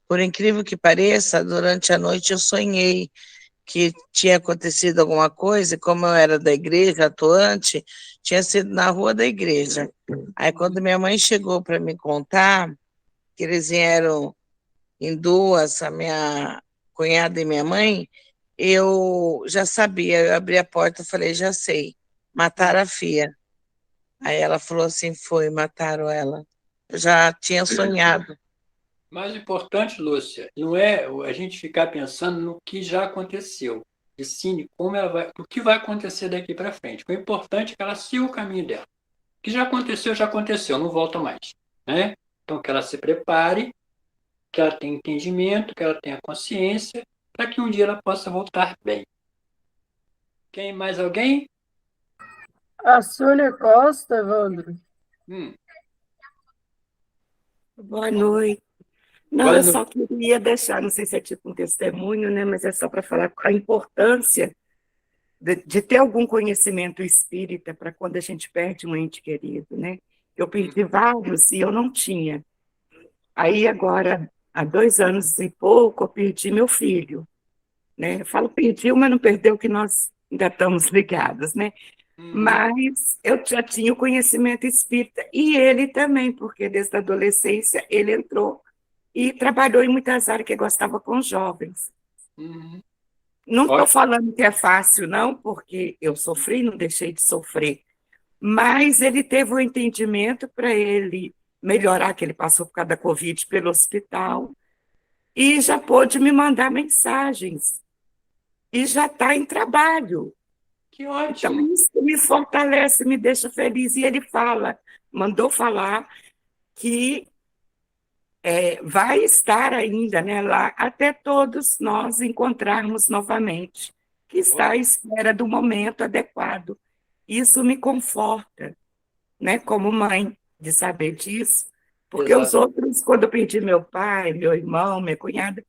por incrível que pareça, durante a noite eu sonhei que tinha acontecido alguma coisa, e como eu era da igreja atuante, tinha sido na rua da igreja. Aí quando minha mãe chegou para me contar, que eles vieram em duas, a minha cunhada e minha mãe, eu já sabia, eu abri a porta e falei, já sei, mataram a filha. Aí ela falou assim, mataram ela. Eu já tinha sonhado. Mais importante, Lúcia, não é a gente ficar pensando no que já aconteceu, e sim o que vai acontecer daqui para frente. O importante é que ela siga o caminho dela. O que já aconteceu, não volta mais. Né? Então, que ela se prepare, que ela tenha entendimento, que ela tenha consciência, para que um dia ela possa voltar bem. Mais alguém? A Sônia Costa, Evandro. Boa noite. Não, Boa eu noite. só queria deixar, não sei se é tipo um testemunho, né, mas é só para falar a importância de ter algum conhecimento espírita para quando a gente perde um ente querido, né? Eu perdi vários e eu não tinha. Aí agora, há 2 anos e pouco, eu perdi meu filho, né? Eu falo perdi, mas não perdeu que nós ainda estamos ligados, né? Uhum. Mas eu já tinha o conhecimento espírita e ele também, porque desde a adolescência ele entrou e trabalhou em muitas áreas que gostava com jovens. Uhum. Não estou Ótimo. falando que é fácil, não, porque eu sofri, não deixei de sofrer, mas ele teve um entendimento para ele melhorar, que ele passou por causa da Covid pelo hospital, e já pôde me mandar mensagens, e já está em trabalho. Que Então, ótimo. isso me fortalece, me deixa feliz. E ele fala, mandou falar que vai estar ainda, né, lá até todos nós encontrarmos novamente, que está à espera do momento adequado. Isso me conforta, né, como mãe, de saber disso, porque os Exato. outros, quando eu perdi meu pai, meu irmão, minha cunhada,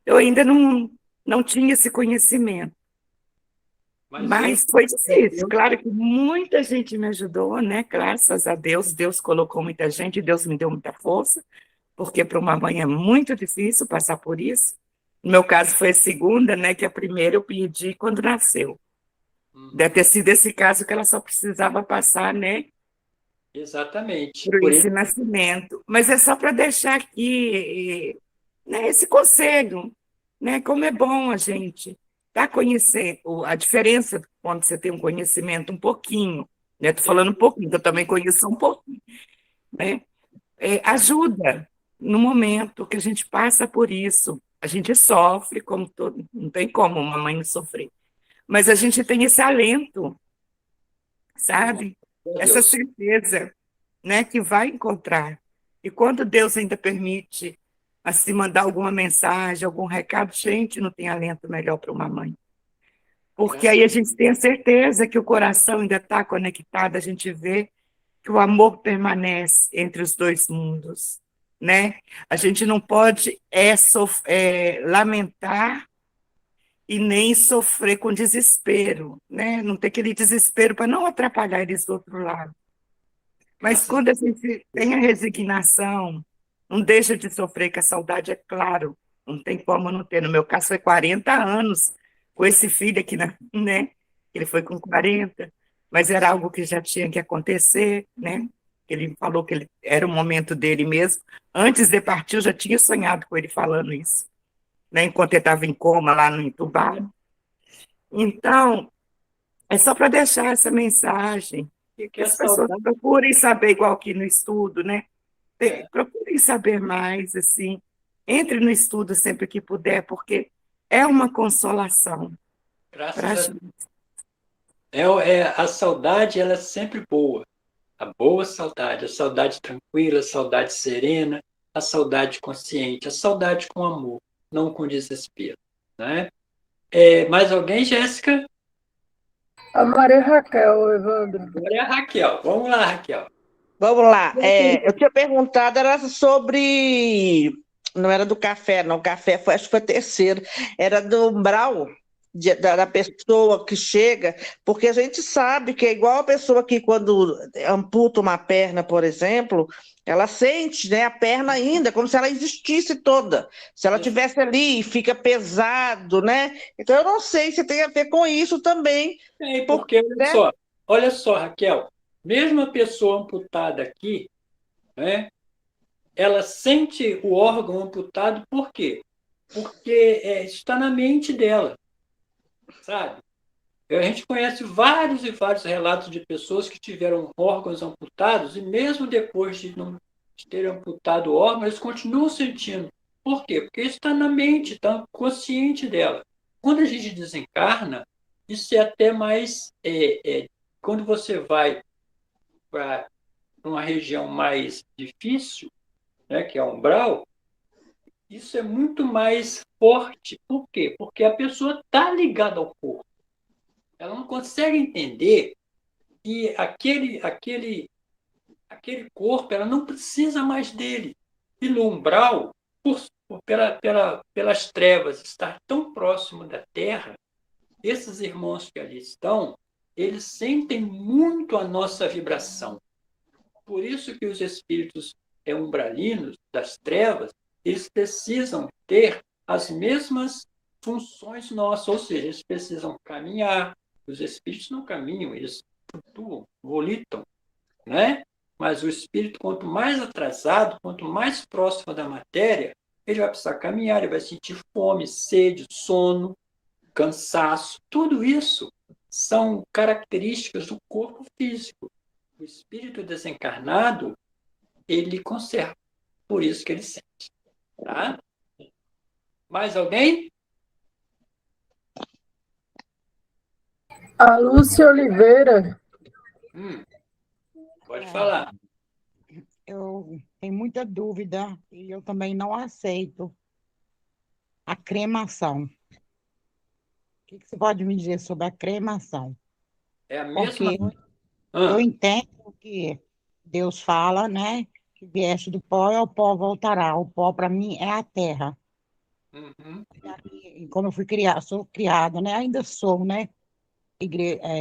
eu ainda não tinha esse conhecimento. Mas hoje, Mas foi difícil. Deus, Claro que muita gente me ajudou, né? Graças a Deus, Deus colocou muita gente, Deus me deu muita força, porque para uma mãe é muito difícil passar por isso. No meu caso foi a segunda, né? Que a primeira eu perdi quando nasceu. Deve ter sido esse caso que ela só precisava passar, né? exatamente. Por Por isso, esse nascimento. Mas é só para deixar aqui, né, esse conselho, né? Como é bom a gente tá conhecendo a diferença quando você tem um conhecimento um pouquinho, né? Estou falando um pouquinho, que eu também conheço um pouquinho, né? Ajuda no momento que a gente passa por isso. A gente sofre, como todo, não tem como uma mãe não sofrer, mas a gente tem esse alento, sabe? meu Essa Deus. certeza, né, que vai encontrar. E quando Deus ainda permite assim mandar alguma mensagem, algum recado, gente, não tem alento melhor para uma mãe. Porque Graças aí a gente tem a certeza que o coração ainda está conectado, a gente vê que o amor permanece entre os dois mundos, né? A gente não pode lamentar e nem sofrer com desespero, né? Não ter aquele desespero para não atrapalhar eles do outro lado. Mas graças a quando a gente tem a resignação, não deixa de sofrer, que a saudade é claro, não tem como não ter. No meu caso, foi 40 anos com esse filho aqui, né? Ele foi com 40, mas era algo que já tinha que acontecer, né? Ele falou que era o momento dele mesmo. Antes de partir, eu já tinha sonhado com ele falando isso, né? Enquanto ele estava em coma lá no entubado. Então, é só para deixar essa mensagem, Deus que que a as pessoas saudade procurem saber, igual aqui no estudo, né? é. Procurem saber mais, assim. Entre no estudo sempre que puder, porque é uma consolação para a Graças a Deus. gente. A saudade, ela é sempre boa. A boa saudade, a saudade tranquila, a saudade serena, a saudade consciente, a saudade com amor, não com desespero, né? Mais alguém, Jéssica? A Maria Raquel, Evandro. Agora é a Raquel. Vamos lá, Raquel. Vamos lá. Eu tinha perguntado, era sobre. Não era do café, não. O café foi, acho que foi a terceira. Era do umbral da pessoa que chega, porque a gente sabe que é igual a pessoa que, quando amputa uma perna, por exemplo, ela sente, né, a perna ainda, como se ela existisse toda. Se ela tivesse ali, fica pesado, né? Então, eu não sei se tem a ver com isso também. Porque, Porque, né? olha só, Raquel, mesmo a pessoa amputada aqui, né, ela sente o órgão amputado por quê? Porque está na mente dela, sabe? A gente conhece vários e vários relatos de pessoas que tiveram órgãos amputados e mesmo depois de não terem amputado o órgão, eles continuam sentindo. Por quê? Porque isso está na mente, está consciente dela. Quando a gente desencarna, isso é até mais. Quando você vai para uma região mais difícil, né, que é o umbral, isso é muito mais forte. Por quê? Porque a pessoa está ligada ao corpo. Ela não consegue entender que aquele corpo, ela não precisa mais dele. E no umbral, pelas trevas estar tão próximo da Terra, esses irmãos que ali estão, eles sentem muito a nossa vibração. Por isso que os espíritos umbralinos das trevas, eles precisam ter as mesmas funções nossas, ou seja, eles precisam caminhar. Os espíritos não caminham, eles flutuam, volitam, né? Mas o espírito, quanto mais atrasado, quanto mais próximo da matéria, ele vai precisar caminhar, ele vai sentir fome, sede, sono, cansaço. Tudo isso são características do corpo físico. O espírito desencarnado, ele conserva. Por isso que ele sente. Tá? Mais alguém? A Lúcia Oliveira. Pode falar. Eu tenho muita dúvida e eu também não aceito a cremação. O que você pode me dizer sobre a cremação? É a mesma. Porque eu entendo que Deus fala, né? Que vieste do pó e ao pó voltará. O pó, para mim, é a terra. Uhum. E como eu fui criada, sou criada, né? Ainda sou, né?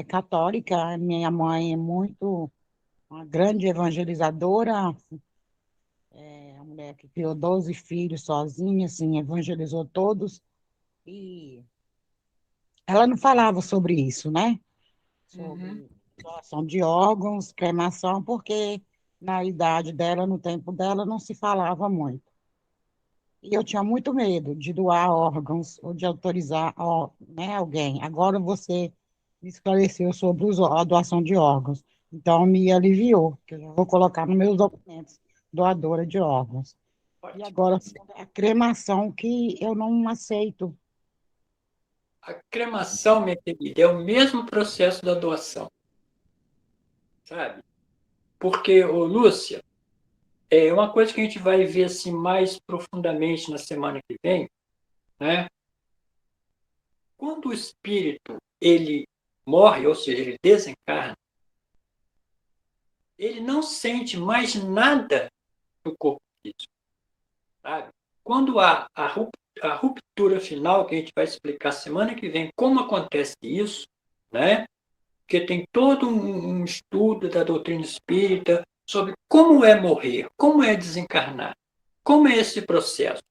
Católica. Minha mãe é uma grande evangelizadora. É uma mulher que criou 12 filhos sozinha, assim, evangelizou todos. E ela não falava sobre isso, né? Sobre doação de órgãos, cremação, porque na idade dela, no tempo dela, não se falava muito. E eu tinha muito medo de doar órgãos ou de autorizar, né, alguém. Agora você me esclareceu sobre a doação de órgãos. Então, me aliviou, que eu já vou colocar nos meus documentos, doadora de órgãos. E agora, a cremação, que eu não aceito. A cremação, minha querida, é o mesmo processo da doação. Sabe? Porque, Lúcia, é uma coisa que a gente vai ver assim, mais profundamente na semana que vem, né? Quando o espírito ele morre, ou seja, ele desencarna, ele não sente mais nada do corpo físico. Sabe? Quando há a ruptura final, que a gente vai explicar semana que vem como acontece isso, né? Porque tem todo um estudo da doutrina espírita sobre como é morrer, como é desencarnar, como é esse processo,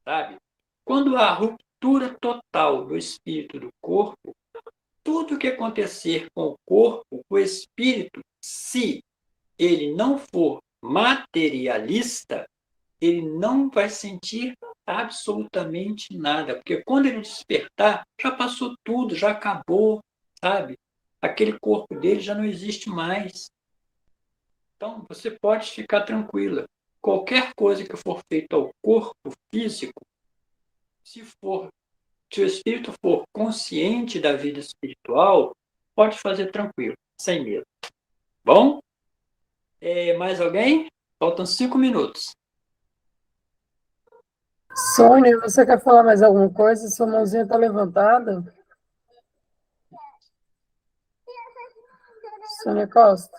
sabe? Quando há a ruptura total do espírito do corpo, tudo que acontecer com o corpo, o espírito, se ele não for materialista, ele não vai sentir absolutamente nada, porque quando ele despertar, já passou tudo, já acabou, sabe? Aquele corpo dele já não existe mais. Então, você pode ficar tranquila. Qualquer coisa que for feita ao corpo físico, se o espírito for consciente da vida espiritual, pode fazer tranquilo, sem medo. Bom? Mais alguém? Faltam 5 minutos. Sônia, você quer falar mais alguma coisa? Sua mãozinha está levantada. Sônia Costa.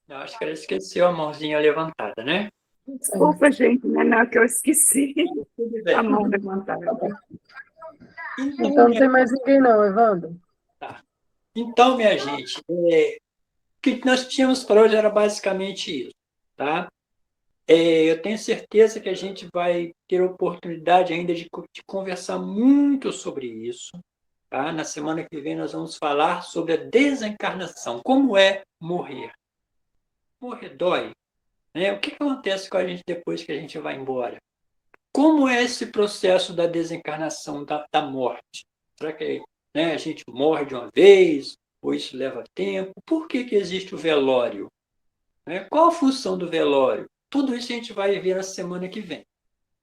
Eu acho que ela esqueceu a mãozinha levantada, né? Desculpa, gente, não é não, que eu esqueci Tudo bem. a mão levantada. Então não tem mais ninguém não, Evandro. Tá. Então, minha gente, o que nós tínhamos para hoje era basicamente isso, tá? Eu tenho certeza que a gente vai ter oportunidade ainda de conversar muito sobre isso, tá? Na semana que vem nós vamos falar sobre a desencarnação, como é morrer. Morrer dói, né? O que acontece com a gente depois que a gente vai embora? Como é esse processo da desencarnação, da morte? Será que, né, a gente morre de uma vez, ou isso leva tempo? Por que existe o velório? Né? Qual a função do velório? Tudo isso a gente vai ver na semana que vem.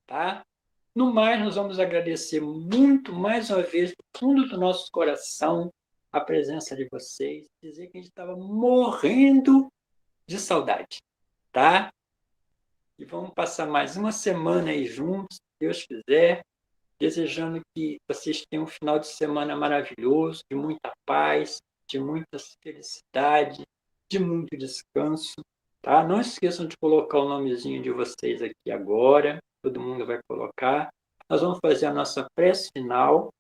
Tá? No mais, nós vamos agradecer muito, mais uma vez, do fundo do nosso coração, a presença de vocês, dizer que a gente estava morrendo de saudade. Tá? E vamos passar mais uma semana aí juntos, se Deus quiser, desejando que vocês tenham um final de semana maravilhoso, de muita paz, de muita felicidade, de muito descanso. tá? Não esqueçam de colocar o nomezinho de vocês aqui agora. Todo mundo vai colocar. Nós vamos fazer a nossa prece final.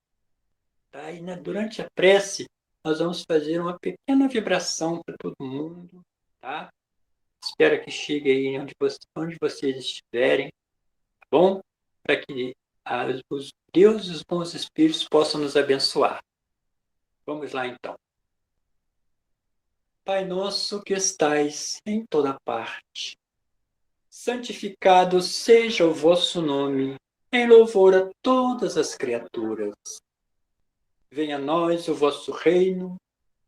Tá? E durante a prece, nós vamos fazer uma pequena vibração para todo mundo. Tá? Espero que chegue aí onde vocês estiverem. Tá bom? Para que os deuses e os bons espíritos possam nos abençoar. Vamos lá, então. Pai nosso que estais em toda parte, santificado seja o vosso nome, em louvor a todas as criaturas. Venha a nós o vosso reino,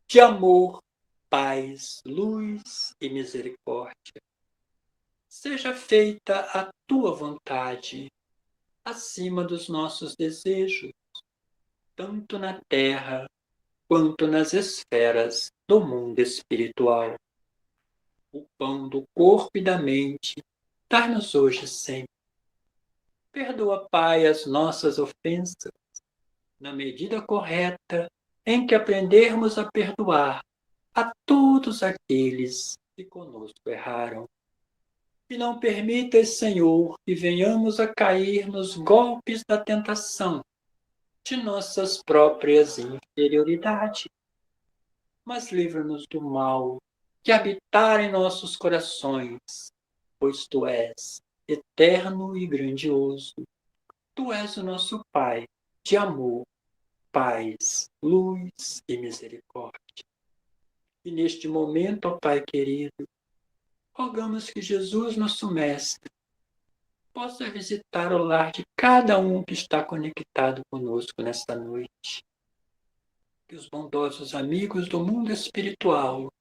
de amor, paz, luz e misericórdia. Seja feita a tua vontade, acima dos nossos desejos, tanto na terra quanto nas esferas do mundo espiritual. O pão do corpo e da mente, dai-nos hoje sempre. Perdoa, Pai, as nossas ofensas, na medida correta em que aprendermos a perdoar a todos aqueles que conosco erraram. E não permitas, Senhor, que venhamos a cair nos golpes da tentação de nossas próprias inferioridades, mas livra-nos do mal que habitar em nossos corações, pois Tu és eterno e grandioso. Tu és o nosso Pai de amor, paz, luz e misericórdia. E neste momento, ó Pai querido, rogamos que Jesus, nosso Mestre, possa visitar o lar de cada um que está conectado conosco nesta noite. Que os bondosos amigos do mundo espiritual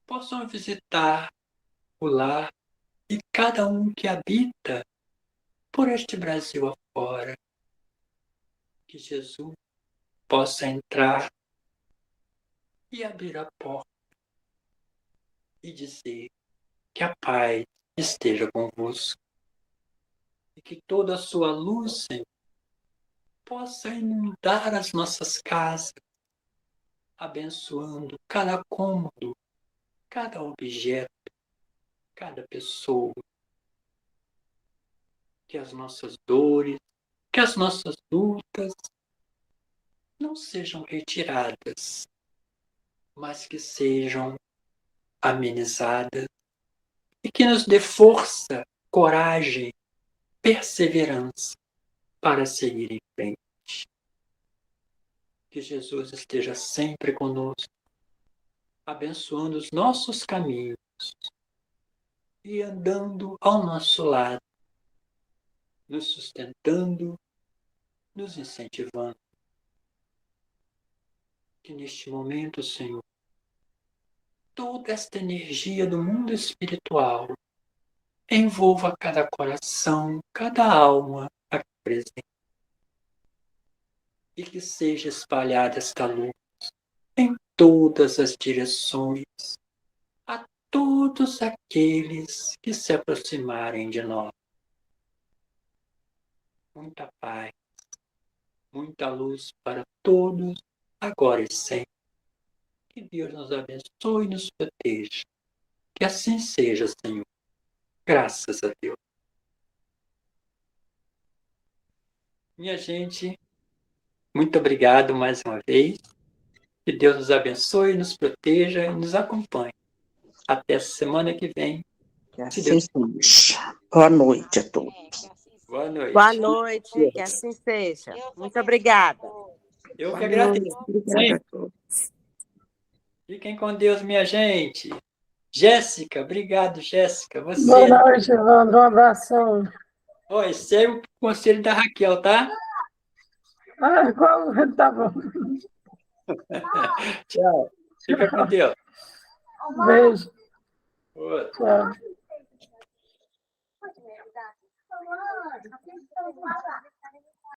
possam visitar o lar de cada um que habita por este Brasil afora. Que Jesus possa entrar e abrir a porta e dizer que a paz esteja convosco e que toda a sua luz, Senhor, possa inundar as nossas casas, abençoando cada cômodo, cada objeto, cada pessoa. Que as nossas dores, que as nossas lutas não sejam retiradas, mas que sejam amenizadas e que nos dê força, coragem, perseverança para seguir em frente. Que Jesus esteja sempre conosco, abençoando os nossos caminhos e andando ao nosso lado, nos sustentando, nos incentivando. Que neste momento, Senhor, toda esta energia do mundo espiritual envolva cada coração, cada alma aqui presente. E que seja espalhada esta luz em todas as direções, a todos aqueles que se aproximarem de nós. Muita paz, muita luz para todos, agora e sempre. Que Deus nos abençoe e nos proteja. Que assim seja, Senhor. Graças a Deus. Minha gente, muito obrigado mais uma vez. Que Deus nos abençoe, nos proteja e nos acompanhe. Até a semana que vem. Que assim seja. Boa noite a todos. Boa noite. Boa noite, que assim seja. Muito obrigada. Eu que Boa agradeço. noite. Obrigada a todos. Fiquem com Deus, minha gente. Jéssica, obrigado, Jéssica. Boa Você. noite, Evandro. Um abração. Oi, segue o conselho da Raquel, tá? Tá bom. Tchau. Fica com Deus. Beijo. Outro. Tchau.